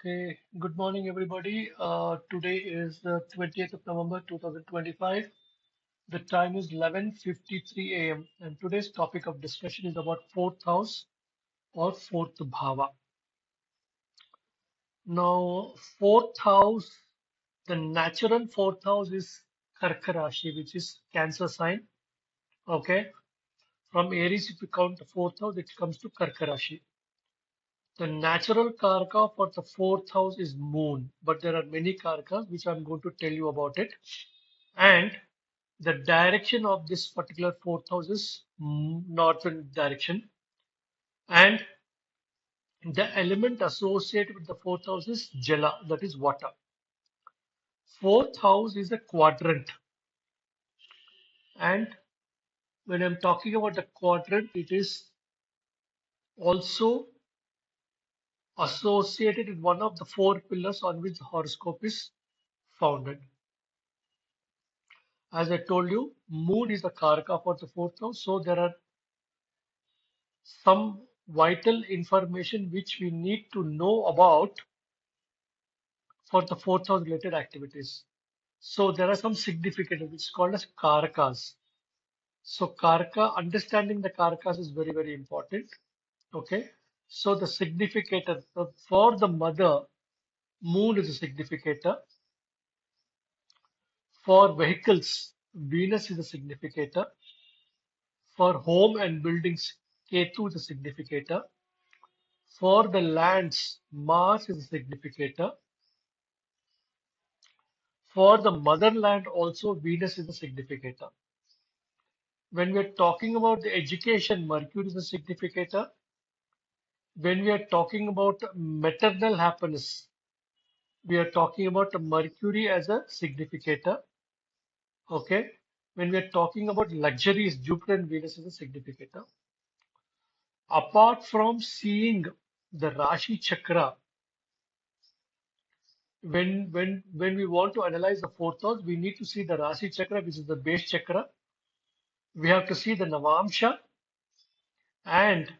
Okay, good morning, everybody. Today is the 20th of November 2025. The time is 11:53 a.m. and today's topic of discussion is about fourth house or fourth bhava. Now, fourth house, the natural fourth house is Karka Rashi, which is Cancer sign. Okay, from Aries, if you count the fourth house, it comes to Karka Rashi. The natural karka for the fourth house is moon, but there are many karkas which I'm going to tell you about it. And the direction of this particular fourth house is northern direction. And the element associated with the fourth house is jala, that is water. Fourth house is a quadrant. And when I'm talking about the quadrant, it is also associated with one of the four pillars on which the horoscope is founded. As I told you, moon is the karaka for the fourth house. So there are some vital information which we need to know about for the fourth house related activities. So there are some significant, which is called as karakas. So karaka, understanding the karakas is very, very important. Okay. So the significator for the mother, moon is a significator. For vehicles, Venus is a significator. For home and buildings, Ketu is a significator. For the lands, Mars is a significator. For the motherland, also Venus is a significator. When we are talking about the education, Mercury is a significator. When we are talking about maternal happiness, we are talking about Mercury as a significator. Okay. When we are talking about luxuries, Jupiter and Venus is a significator. Apart from seeing the Rashi Chakra, when we want to analyze the fourth house, we need to see the Rasi Chakra, which is the base chakra. We have to see the Navamsha, and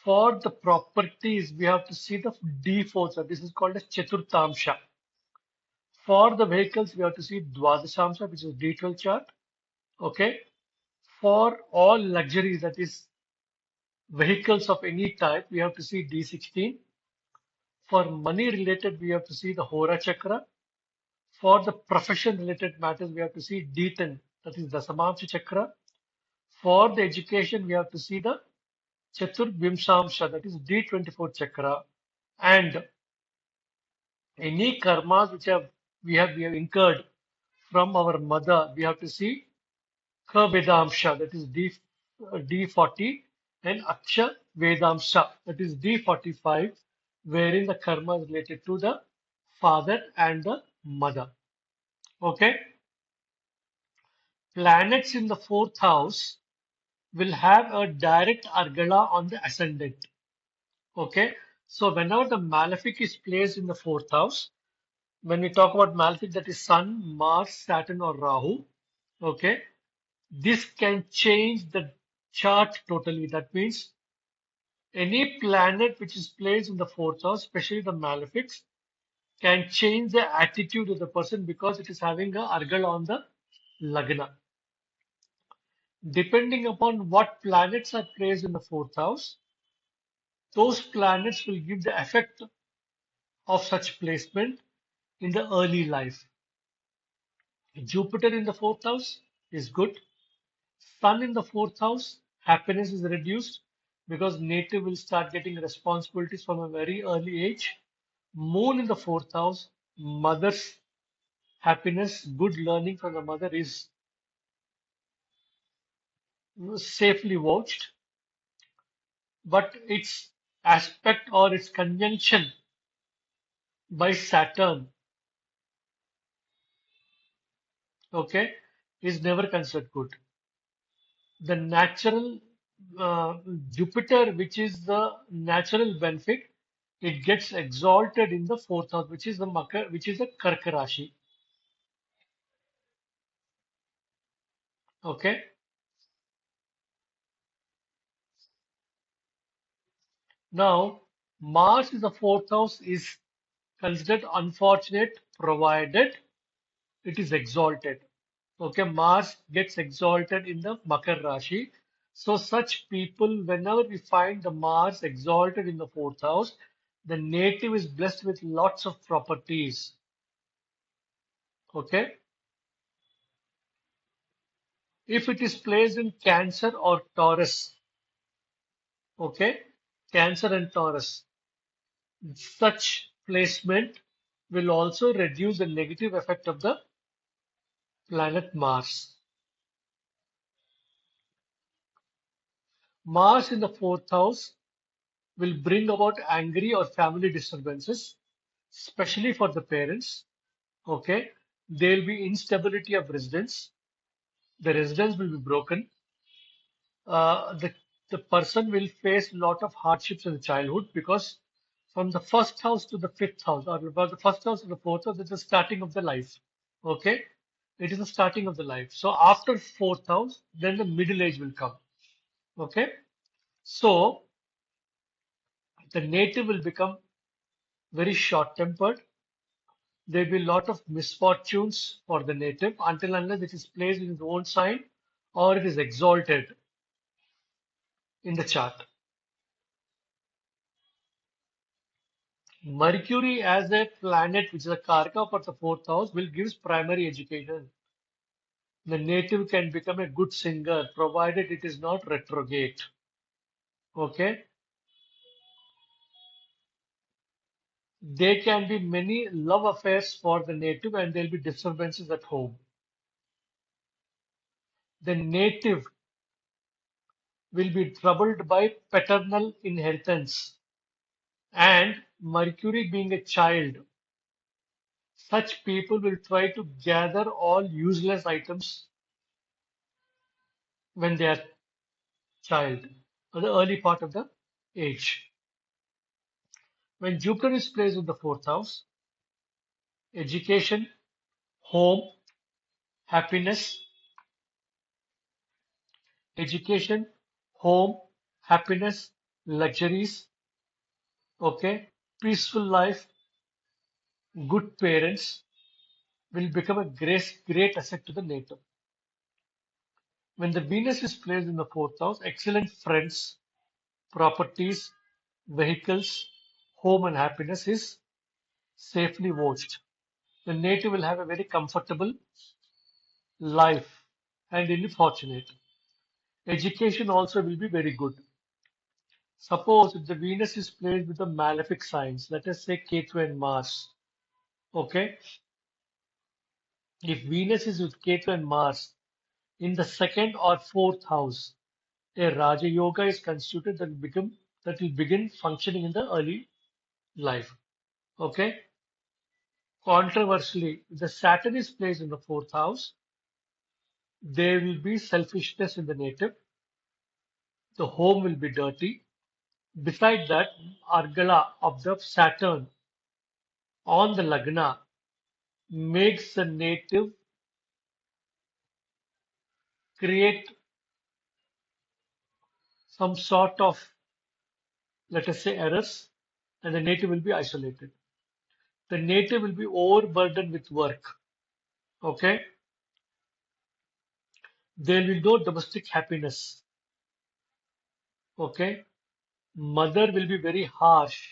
for the properties, we have to see the D4. This is called as Chaturtamsha. For the vehicles, we have to see Dwadashamsha, which is D12 chart. Okay. For all luxuries, that is vehicles of any type, we have to see D16. For money related, we have to see the Hora Chakra. For the profession related matters, we have to see D10, that is the Dasamamsha Chakra. For the education, we have to see the Chatur Vimshamsha, that is D24 Chakra. And any karmas which we have incurred from our mother, we have to see Ka that is D40, and Aksha Vedamsha, that is D45, wherein the karma is related to the father and the mother. Okay? Planets in the fourth house will have a direct argala on the ascendant. Okay. So whenever the malefic is placed in the fourth house, when we talk about malefic, that is Sun, Mars, Saturn, or Rahu. Okay. This can change the chart totally. That means any planet which is placed in the fourth house, especially the malefics, can change the attitude of the person because it is having a argal on the lagna. Depending upon what planets are placed in the fourth house, those planets will give the effect of such placement in the early life. Jupiter in the fourth house is good. Sun in the fourth house, happiness is reduced because native will start getting responsibilities from a very early age. Moon in the fourth house, mother's happiness, good learning from the mother is safely vouched, but its aspect or its conjunction by Saturn, okay, is never considered good. The natural Jupiter, which is the natural benefit, it gets exalted in the fourth house, which is the Makar, which is the Karka Rashi. Okay. Now, Mars is the fourth house is considered unfortunate provided it is exalted. Okay, Mars gets exalted in the Makar Rashi. So such people, whenever we find the Mars exalted in the fourth house, the native is blessed with lots of properties. Okay, if it is placed in Cancer or Taurus, okay, Cancer and Taurus, such placement will also reduce the negative effect of the planet Mars. Mars in the fourth house will bring about angry or family disturbances, especially for the parents. Okay, there will be instability of residence. The residence will be broken. The person will face a lot of hardships in the childhood because from the first house to the fifth house, or about the first house to the fourth house, it's the starting of the life. Okay, it is the starting of the life. So after fourth house, then the middle age will come. Okay, so the native will become very short-tempered. There will be a lot of misfortunes for the native until unless it is placed in its own sign or it is exalted in the chart. Mercury as a planet, which is a karaka for the fourth house, will give primary education. The native can become a good singer provided it is not retrograde. Okay. There can be many love affairs for the native and there will be disturbances at home. The native will be troubled by paternal inheritance and Mercury being a child. Such people will try to gather all useless items when they are child, or the early part of the age. When Jupiter is placed in the fourth house, education, home, happiness, education, home, happiness, luxuries, okay, peaceful life, good parents will become a great asset to the native. When the Venus is placed in the fourth house, excellent friends, properties, vehicles, home and happiness is safely watched. The native will have a very comfortable life and really fortunate. Education also will be very good. Suppose if the Venus is placed with the malefic signs, let us say Ketu and Mars. Okay, if Venus is with Ketu and Mars in the second or fourth house, a Raja Yoga is constituted that will begin functioning in the early life. Okay. Controversially, if the Saturn is placed in the fourth house, there will be selfishness in the native. The home will be dirty. Beside that, Argala of the Saturn on the Lagna makes the native create some sort of, let us say, errors, and the native will be isolated. The native will be overburdened with work. Okay, there will be no domestic happiness. Okay, mother will be very harsh.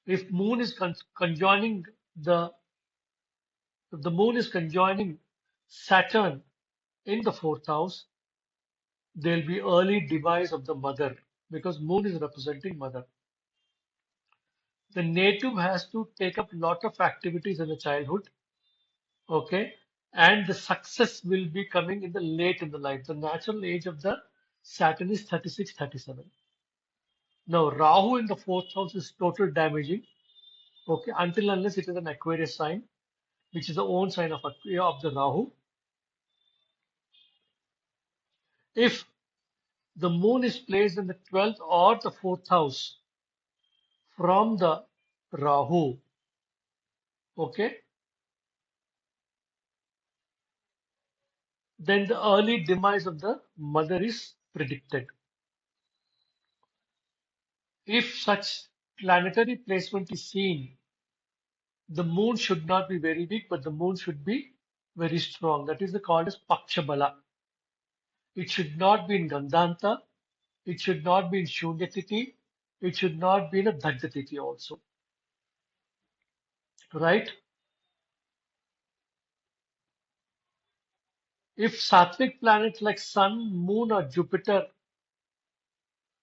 If moon is conjoining the if the moon is conjoining Saturn in the fourth house, there will be early demise of the mother because moon is representing mother. The native has to take up lot of activities in the childhood, okay, and the success will be coming in the late in the life. The natural age of the Saturn is 36, 37. Now Rahu in the fourth house is total damaging, okay, until unless it is an Aquarius sign, which is the own sign of the Rahu. If the moon is placed in the 12th or the 4th house from the Rahu. Okay. Then the early demise of the mother is predicted. If such planetary placement is seen, the moon should not be very weak, but the moon should be very strong. That is called as Pakshabala. It should not be in Gandhanta. It should not be in Shunyatiti. It should not be in a Dagdatiti also. Right? If Sattvic planets like Sun, Moon, or Jupiter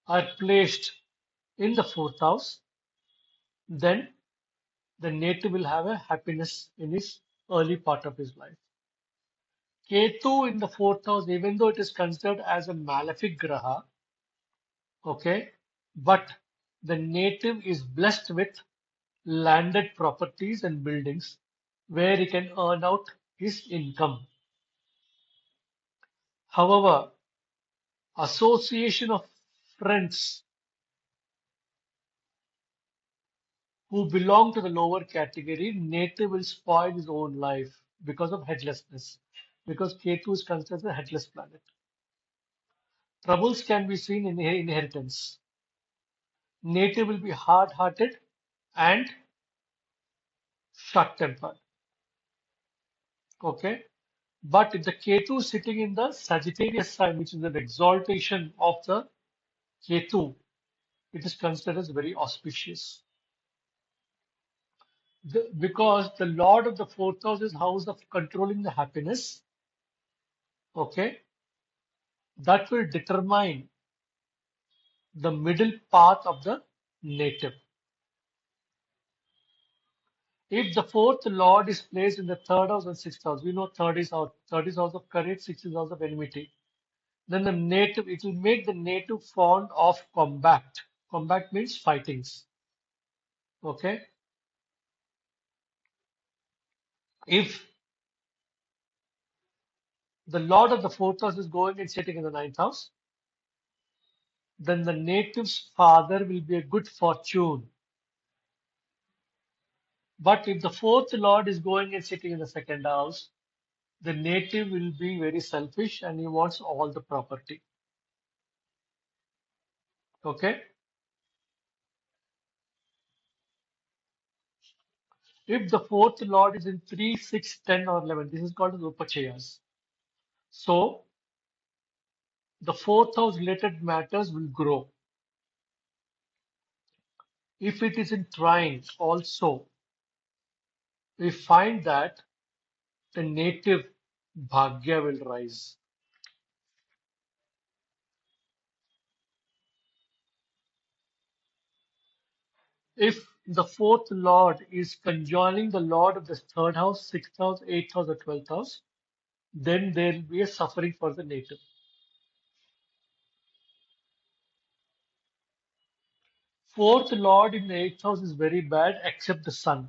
are placed in the fourth house, then the native will have a happiness in his early part of his life. Ketu in the fourth house, even though it is considered as a malefic graha, okay, but the native is blessed with landed properties and buildings where he can earn out his income. However, association of friends who belong to the lower category, native will spoil his own life because of headlessness, because Ketu is considered a headless planet. Troubles can be seen in inheritance. Native will be hard-hearted and short-tempered. Okay, but if the Ketu is sitting in the Sagittarius sign, which is an exaltation of the Ketu, it is considered as very auspicious. Because the Lord of the fourth house is house of controlling the happiness. Okay, that will determine the middle path of the native. If the fourth lord is placed in the third house and sixth house, we know third is house of courage, sixth is house of enmity. Then the native, it will make the native fond of combat. Combat means fightings. Okay. If the lord of the fourth house is going and sitting in the ninth house, then the native's father will be a good fortune. But if the fourth lord is going and sitting in the second house, the native will be very selfish and he wants all the property. Okay. If the fourth lord is in 3, 6, 10, or 11, this is called as upachayas. So the fourth house related matters will grow. If it is in trine also, we find that the native bhagya will rise. If the fourth lord is conjoining the lord of the third house, sixth house, eighth house, or 12th house, then there will be a suffering for the native. Fourth lord in the eighth house is very bad except the sun.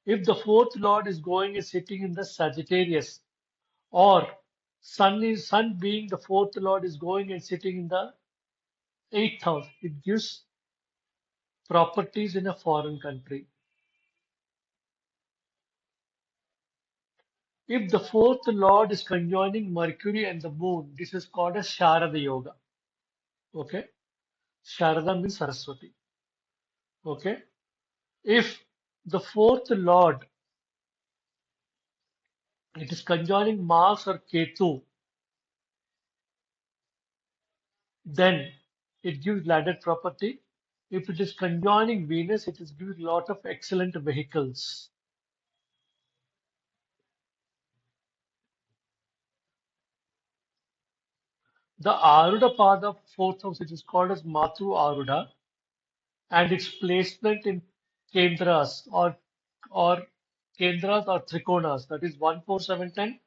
If the fourth lord is going and sitting in the Sagittarius, or sun being the fourth lord is going and sitting in the eighth house, it gives properties in a foreign country. If the fourth lord is conjoining Mercury and the moon, this is called as Sharada Yoga. Okay, Sharada means Saraswati. Okay, if the fourth lord it is conjoining Mars or Ketu, then it gives landed property. If it is conjoining Venus, it is gives a lot of excellent vehicles. The Aruda path of fourth house, it is called as Matru Aruda, and its placement in Kendras or Kendras or Trikonas, that is 1, 4, 7, 10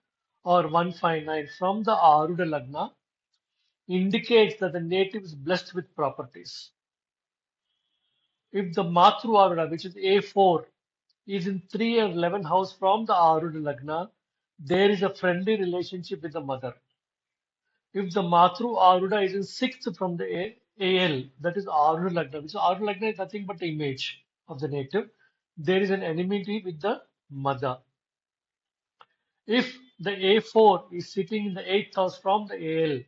or 1, 5, 9 from the Aruda Lagna indicates that the native is blessed with properties. If the Matru Aruda, which is A4, is in 3 and 11 house from the Aruda Lagna, there is a friendly relationship with the mother. If the Matru Aruda is in sixth from the AL, that is Aruda Lagna, which Aruda Lagna is nothing but the image of the native, there is an enmity with the mother. If the A4 is sitting in the eighth house from the AL,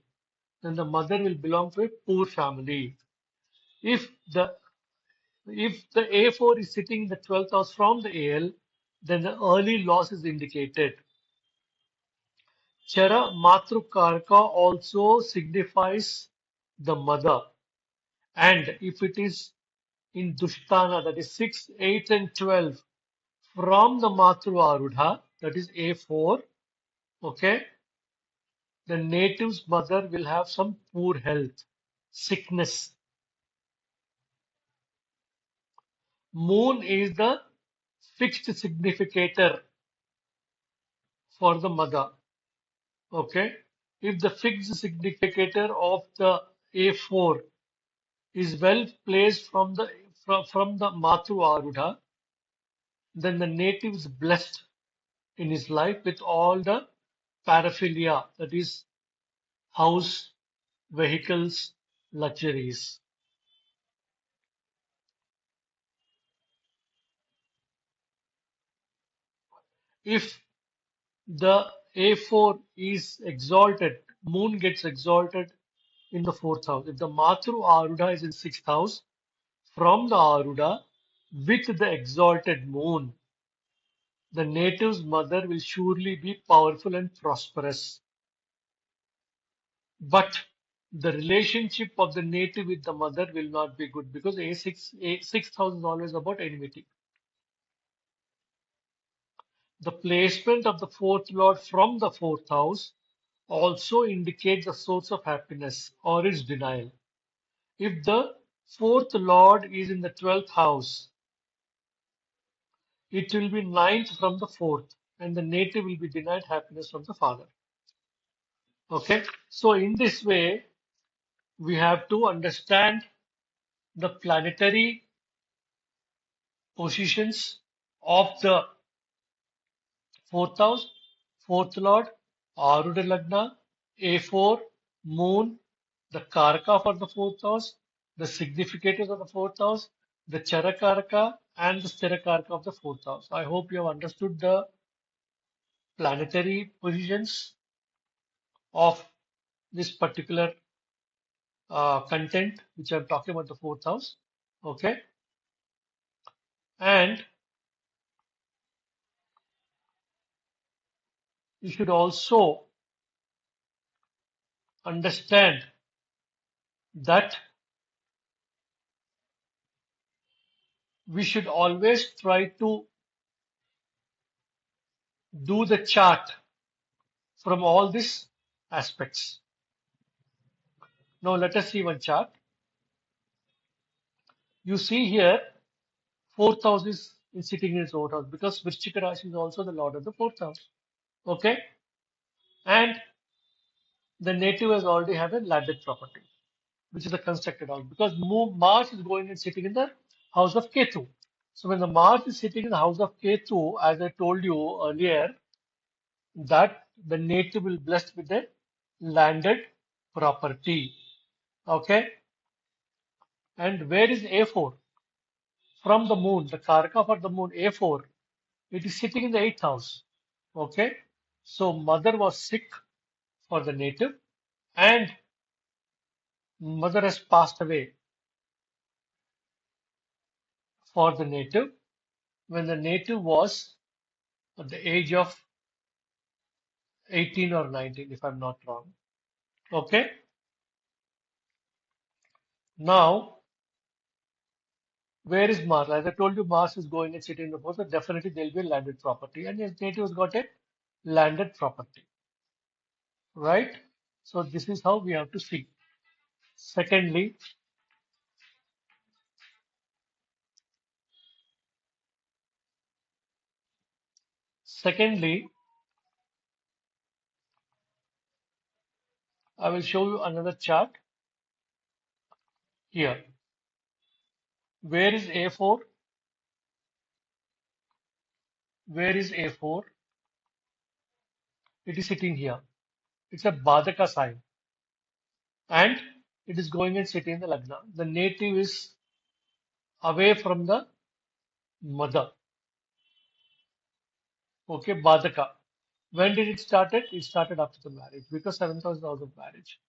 then the mother will belong to a poor family. If the A4 is sitting in the 12th house from the AL, then the early loss is indicated. Chara Matrukarka also signifies the mother. And if it is in Dushtana, that is 6, 8, and 12, from the Matru Arudha, that is A4, okay, the native's mother will have some poor health, sickness. Moon is the fixed significator for the mother. Okay. If the fixed significator of the A4 is well placed from the Matru Arudha, then the native is blessed in his life with all the paraphilia, that is house, vehicles, luxuries. If the A4 is exalted, moon gets exalted in the fourth house. If the Matru Arudha is in sixth house, from the Arudha with the exalted moon, the native's mother will surely be powerful and prosperous. But the relationship of the native with the mother will not be good because sixth house is always about enmity. The placement of the fourth lord from the fourth house also indicates the source of happiness or its denial. If the fourth lord is in the 12th house, it will be ninth from the fourth, and the native will be denied happiness from the father. Okay, so in this way, we have to understand the planetary positions of the fourth house, fourth lord, Arudha Lagna, A4, moon, the Karaka for the fourth house, the significators of the fourth house, the Charakaraka, and the Stirakaraka of the fourth house. I hope you have understood the planetary positions of this particular content which I'm talking about the fourth house. Okay. And you should also understand that we should always try to do the chart from all these aspects. Now let us see one chart. You see here, fourth house is sitting in its own house because Vrishchika Rashi is also the lord of the fourth house. Okay. And the native has already have a landed property, which is a constructed house because Mars is going and sitting in the house of Ketu. So when the Mars is sitting in the house of Ketu, as I told you earlier, that the native will be blessed with a landed property. Okay. And where is A4? From the moon, the Karaka for the moon, A4, it is sitting in the eighth house. Okay. So mother was sick for the native and mother has passed away for the native when the native was at the age of 18 or 19, if I'm not wrong. Okay. Now, where is Mars? As I told you, Mars is going and sitting in the fourth, so definitely there will be a landed property. And his native has got a landed property, right? So this is how we have to see. Secondly, secondly, I will show you another chart here. Where is A4? Where is A4? It is sitting here. It's a Badaka sign. And it is going and sitting in the Lagna. The native is away from the mother. Okay, Badaka. When did it started? It started after the marriage because seventh house is the house of marriage.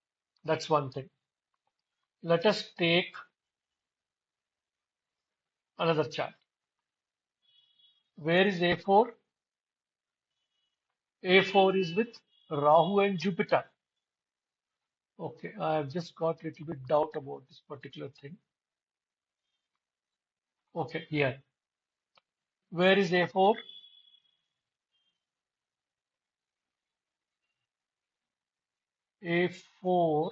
That's one thing. Let us take Another chart. Where is A4? A4 is with Rahu and Jupiter. Okay, I have just got a little bit doubt about this particular thing. Okay, here. Where is A4? A4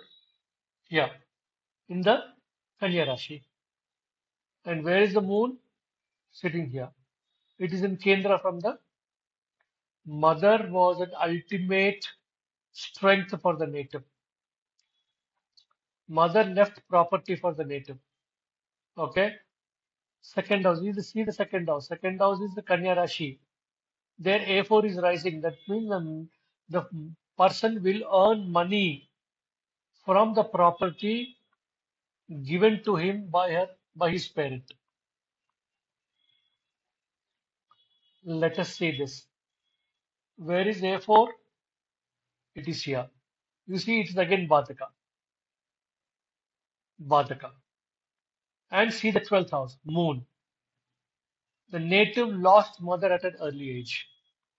here in the Kanya Rashi. And where is the moon? Sitting here. It is in Kendra from the mother was an ultimate strength for the native. Mother left property for the native. Okay. Second house. We see the second house. Second house is the Kanya Rashi. There A4 is rising. That means the person will earn money from the property given to him by his parent. Let us see this. Where is A4? It is here. You see, it is again Badaka. Badaka. And see the 12th house, Moon. The native lost mother at an early age.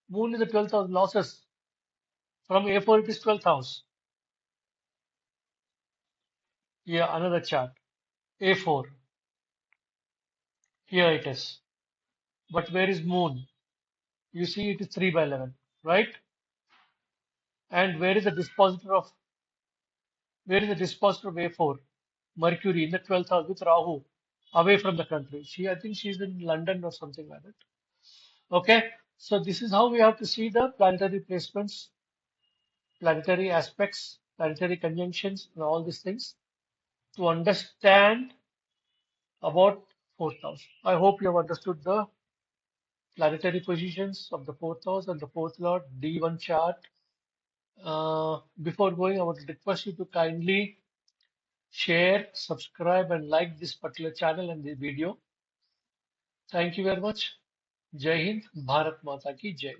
Moon is the 12th house, losses. From A4, it is 12th house. Here, another chart. A4. Here it is. But where is Moon? You see, it is 3 by 11, right? And where is the dispositor of A4? Mercury in the 12th house with Rahu, away from the country. I think she's in London or something like that. Okay, so this is how we have to see the planetary placements, planetary aspects, planetary conjunctions, and all these things to understand about fourth house. I hope you have understood the planetary positions of the fourth house and the fourth lord D1 chart. Before going, I would request you to kindly share, subscribe, and like this particular channel and this video. Thank you very much. Jai Hind, Bharat Mata ki Jai.